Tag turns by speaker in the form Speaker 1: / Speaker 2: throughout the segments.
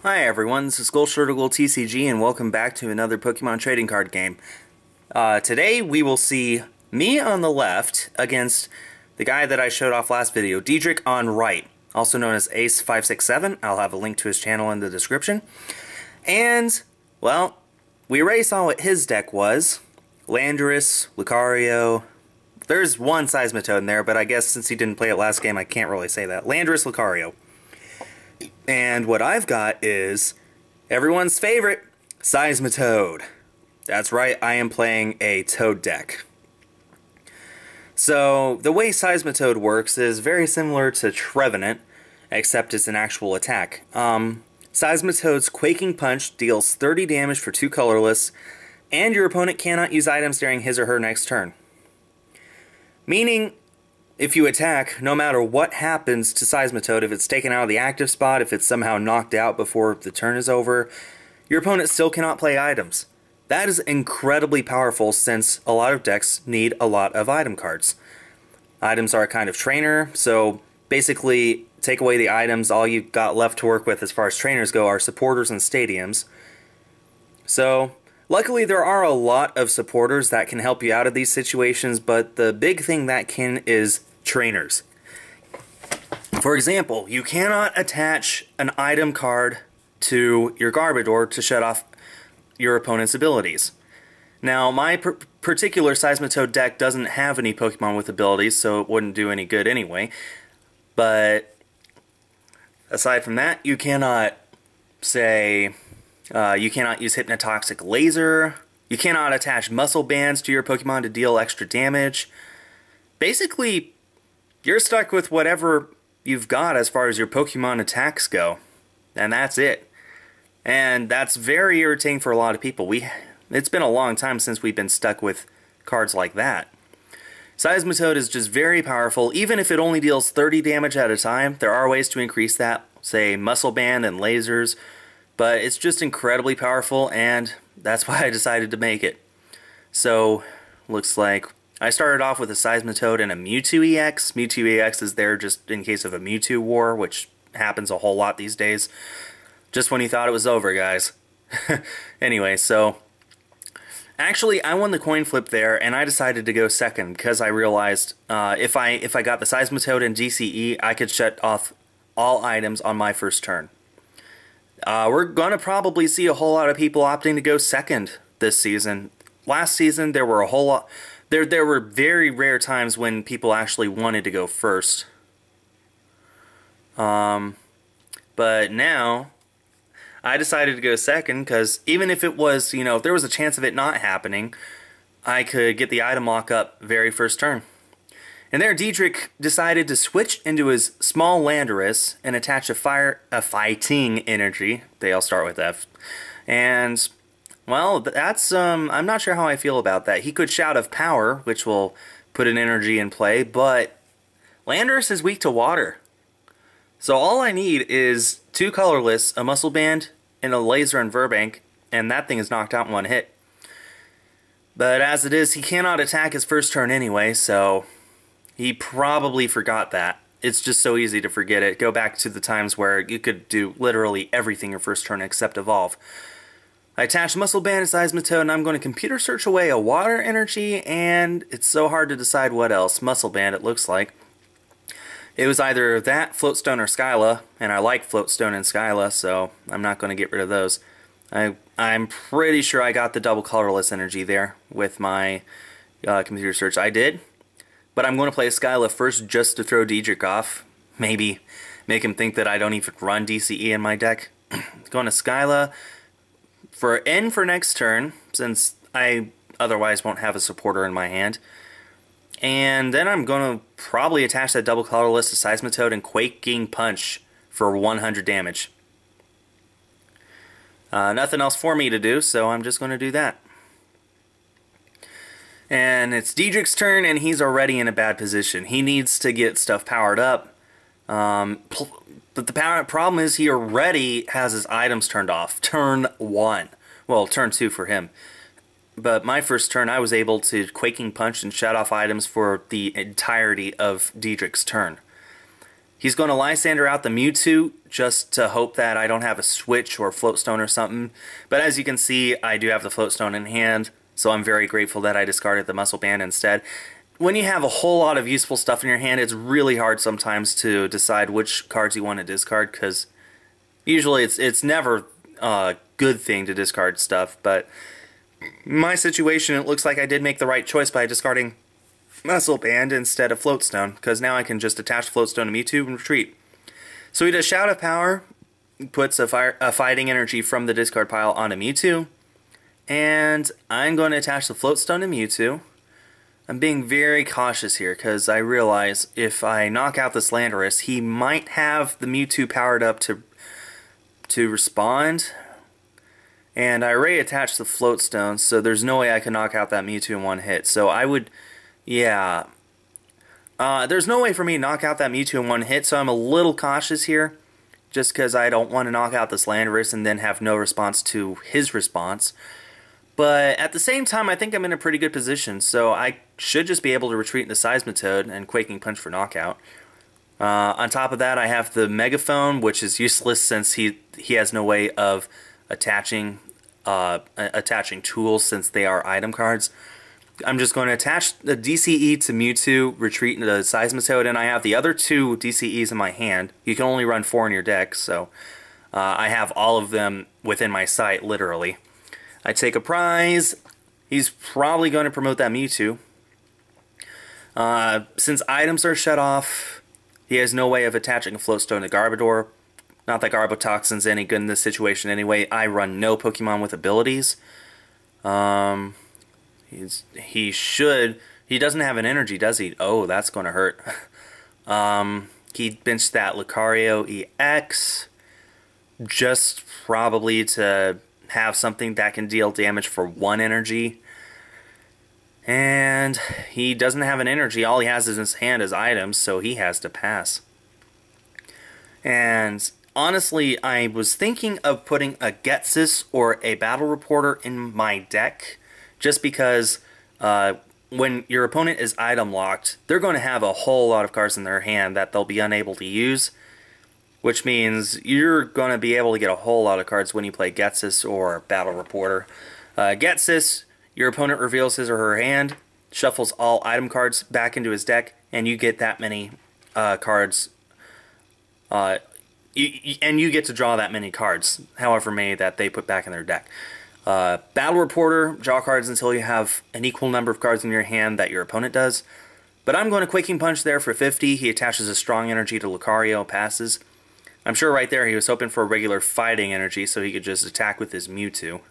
Speaker 1: Hi everyone, this is TCG and welcome back to another Pokemon trading card game. Today we will see me on the left against the guy that I showed off last video, Dietrich on right, also known as Ace567. I'll have a link to his channel in the description. And, well, we already saw what his deck was. Landorus, Lucario. There's one Seismitoad in there, but I guess since he didn't play it last game, I can't really say that. Landorus, Lucario. And what I've got is everyone's favorite, Seismitoad. That's right, I am playing a Toad deck. So, the way Seismitoad works is very similar to Trevenant, except it's an actual attack. Seismitoad's Quaking Punch deals 30 damage for 2 colorless, and your opponent cannot use items during his or her next turn. Meaning, if you attack, no matter what happens to Seismitoad, if it's taken out of the active spot, if it's somehow knocked out before the turn is over, your opponent still cannot play items. That is incredibly powerful since a lot of decks need a lot of item cards. Items are a kind of trainer, so basically take away the items, all you've got left to work with as far as trainers go are supporters and stadiums. So, luckily there are a lot of supporters that can help you out of these situations, but the big thing that can is trainers. For example, you cannot attach an item card to your Garbodor to shut off your opponent's abilities. Now, my particular Seismitoad deck doesn't have any Pokemon with abilities, so it wouldn't do any good anyway. But aside from that, you cannot say, you cannot use Hypnotoxic Laser, you cannot attach muscle bands to your Pokemon to deal extra damage. Basically, you're stuck with whatever you've got as far as your Pokemon attacks go. And that's it. And that's very irritating for a lot of people. It's been a long time since we've been stuck with cards like that. Seismitoad is just very powerful. Even if it only deals 30 damage at a time, there are ways to increase that, say Muscle Band and lasers. But it's just incredibly powerful, and that's why I decided to make it. So, looks like I started off with a Seismitoad and a Mewtwo EX. Mewtwo EX is there just in case of a Mewtwo war, which happens a whole lot these days. Just when you thought it was over, guys. Anyway, so actually I won the coin flip there, and I decided to go second because I realized if I got the Seismitoad and DCE, I could shut off all items on my first turn. We're going to probably see a whole lot of people opting to go second this season. Last season, there were a whole lot. There were very rare times when people actually wanted to go first. But now, I decided to go second because even if it was, if there was a chance of it not happening, I could get the item lock up very first turn. And there, Dietrich decided to switch into his small Landorus and attach a fighting energy. They all start with F. And, well, that's, I'm not sure how I feel about that. He could Shout of Power, which will put an energy in play, but Landorus is weak to water. So all I need is 2 colorless, a Muscle Band, and a Laser and Verbank, and that thing is knocked out in one hit. But as it is, he cannot attack his first turn anyway, so he probably forgot that. It's just so easy to forget it. Go back to the times where you could do literally everything your first turn except evolve. I attached Muscle Band to Seismitoad, and I'm going to computer search away a water energy, and it's so hard to decide what else. Muscle Band, it looks like. It was either that, Floatstone, or Skyla, and I like Floatstone and Skyla, so I'm not going to get rid of those. I'm pretty sure I got the double colorless energy there with my computer search. I did. But I'm going to play Skyla first just to throw Dietrich off. Maybe make him think that I don't even run DCE in my deck. Going to Skyla for N for next turn, since I otherwise won't have a supporter in my hand. And then I'm going to probably attach that double colorless to Seismitoad and Quaking Punch for 100 damage. Nothing else for me to do, so I'm just going to do that. And it's Dietrich's turn, and he's already in a bad position. He needs to get stuff powered up. But the problem is he already has his items turned off. Turn 1. Well, turn 2 for him. But my first turn, I was able to Quaking Punch and shut off items for the entirety of Dietrich's turn. He's going to Lysander out the Mewtwo just to hope that I don't have a switch or floatstone or something. But as you can see, I do have the floatstone in hand, so I'm very grateful that I discarded the muscle band instead. When you have a whole lot of useful stuff in your hand, it's really hard sometimes to decide which cards you want to discard, because usually it's never a good thing to discard stuff. But in my situation, it looks like I did make the right choice by discarding Muscle Band instead of Floatstone, because now I can just attach Floatstone to Mewtwo and retreat. So he does Shout of Power, puts a fighting energy from the discard pile onto Mewtwo, and I'm going to attach the Floatstone to Mewtwo. I'm being very cautious here, because I realize if I knock out this Landorus, he might have the Mewtwo powered up to respond. And I already attached the Floatstone, so there's no way I can knock out that Mewtwo in one hit. So I would... yeah. There's no way for me to knock out that Mewtwo in one hit, so I'm a little cautious here. Just because I don't want to knock out this Landorus and then have no response to his response. But at the same time, I think I'm in a pretty good position, so I should just be able to retreat into Seismitoad and Quaking Punch for knockout. On top of that, I have the Megaphone, which is useless since he has no way of attaching tools since they are item cards. I'm just going to attach the DCE to Mewtwo, retreat into the Seismitoad, and I have the other two DCEs in my hand. You can only run 4 in your deck, so I have all of them within my sight, literally. I take a prize. He's probably going to promote that Mewtwo. Since items are shut off, he has no way of attaching a Floatstone to Garbodor. Not that Garbotoxin's any good in this situation anyway. I run no Pokemon with abilities. He doesn't have an energy, does he? Oh, that's going to hurt. He benched that Lucario EX just probably to have something that can deal damage for 1 energy. And he doesn't have an energy. All he has in his hand is items, so he has to pass. And honestly, I was thinking of putting a Getsis or a Battle Reporter in my deck, just because when your opponent is item locked, they're going to have a whole lot of cards in their hand that they'll be unable to use, which means you're going to be able to get a whole lot of cards when you play Getsis or Battle Reporter. Getsis, your opponent reveals his or her hand, shuffles all item cards back into his deck, and you get that many cards. And you get to draw that many cards, however many that they put back in their deck. Battle Reporter, draw cards until you have an equal number of cards in your hand that your opponent does. But I'm going to Quaking Punch there for 50. He attaches a strong energy to Lucario, passes. I'm sure right there he was hoping for a regular fighting energy so he could just attack with his Mewtwo.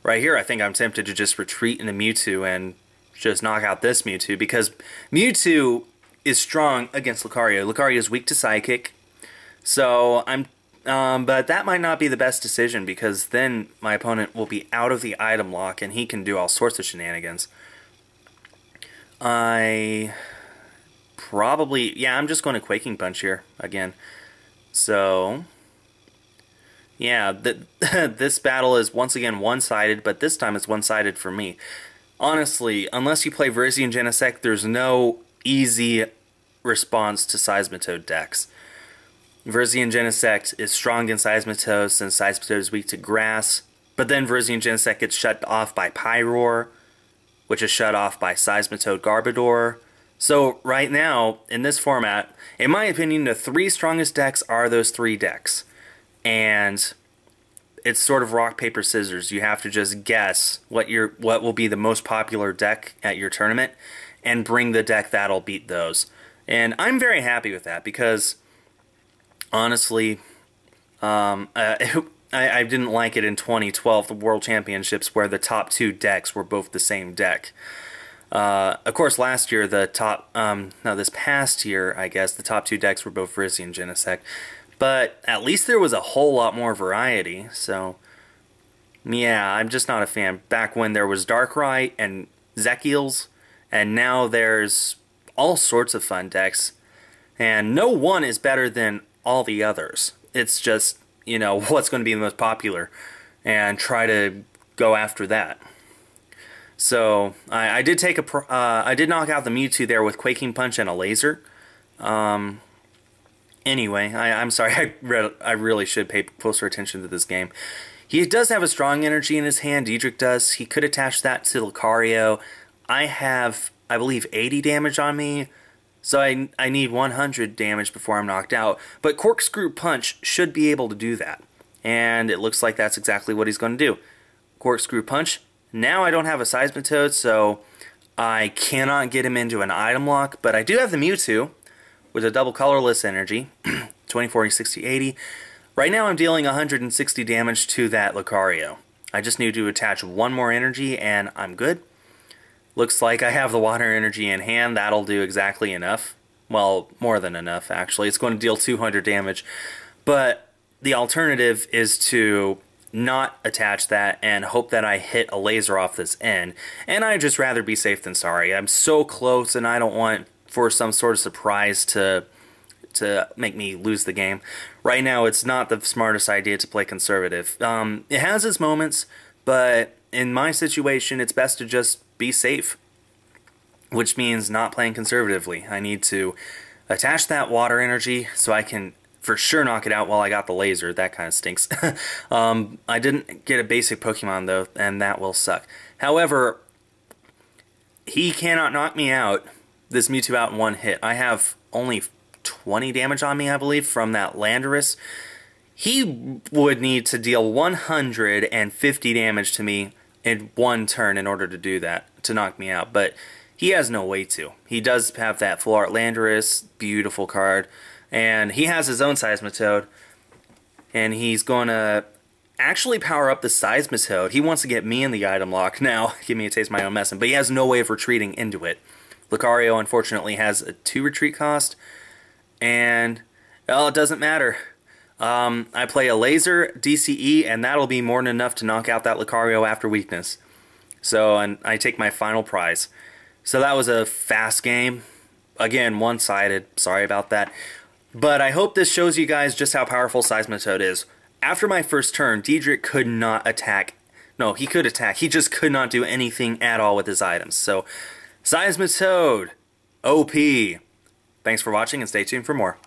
Speaker 1: Right here I think I'm tempted to just retreat into Mewtwo and just knock out this Mewtwo, because Mewtwo is strong against Lucario. Lucario is weak to Psychic. So but that might not be the best decision, because then my opponent will be out of the item lock and he can do all sorts of shenanigans. I'm just going to Quaking Punch here again. So, yeah, this battle is once again one-sided, but this time it's one-sided for me. Honestly, unless you play Virizion Genesect, there's no easy response to Seismitoad decks. Virizion Genesect is strong against Seismitoad since Seismitoad is weak to grass, but then Virizion Genesect gets shut off by Pyroar, which is shut off by Seismitoad Garbodor. So right now, in this format, in my opinion, the 3 strongest decks are those 3 decks. And it's sort of rock, paper, scissors. You have to just guess what will be the most popular deck at your tournament and bring the deck that'll beat those. And I'm very happy with that, because honestly, I didn't like it in 2012, the World Championships, where the top 2 decks were both the same deck. Of course, last year, this past year, I guess, the top 2 decks were both Virizion and Genesect. But at least there was a whole lot more variety, so yeah, I'm just not a fan. Back when there was Darkrai and Zekiels, and now there's all sorts of fun decks, and no one is better than all the others. It's just, you know, what's going to be the most popular, and try to go after that. So I did knock out the Mewtwo there with Quaking Punch and a Laser. Anyway, I'm sorry, I really should pay closer attention to this game. He does have a strong energy in his hand, Dietrich does. He could attach that to Lucario. I have, I believe, 80 damage on me, so I need 100 damage before I'm knocked out. But Corkscrew Punch should be able to do that. And it looks like that's exactly what he's going to do. Corkscrew Punch. Now I don't have a Seismitoad, so I cannot get him into an item lock, but I do have the Mewtwo with a double colorless energy, 20, 40, 60, 80. Right now I'm dealing 160 damage to that Lucario. I just need to attach one more energy and I'm good. Looks like I have the water energy in hand. That'll do exactly enough. Well, more than enough actually. It's going to deal 200 damage. But the alternative is to not attach that and hope that I hit a laser off this end. And I'd just rather be safe than sorry. I'm so close and I don't want for some sort of surprise to make me lose the game. Right now, it's not the smartest idea to play conservative. It has its moments, but in my situation, it's best to just be safe, which means not playing conservatively. I need to attach that water energy so I can for sure knock it out while I got the laser. That kind of stinks. I didn't get a basic Pokemon, though, and that will suck. However, he cannot knock me out, this Mewtwo, out in one hit. I have only 20 damage on me, I believe, from that Landorus. He would need to deal 150 damage to me in one turn in order to do that, to knock me out, but he has no way to. He does have that Full Art Landorus, beautiful card, and he has his own Seismitoad, and he's going to actually power up the Seismitoad. He wants to get me in the item lock now, give me a taste of my own medicine, but he has no way of retreating into it. Lucario, unfortunately, has a 2 retreat cost, and, well, it doesn't matter. I play a laser, DCE, and that'll be more than enough to knock out that Lucario after weakness. So, and I take my final prize. So that was a fast game. Again, one-sided. Sorry about that. But I hope this shows you guys just how powerful Seismitoad is. After my first turn, Dietrich could not attack. No, he could attack. He just could not do anything at all with his items. So, Seismitoad, OP. Thanks for watching and stay tuned for more.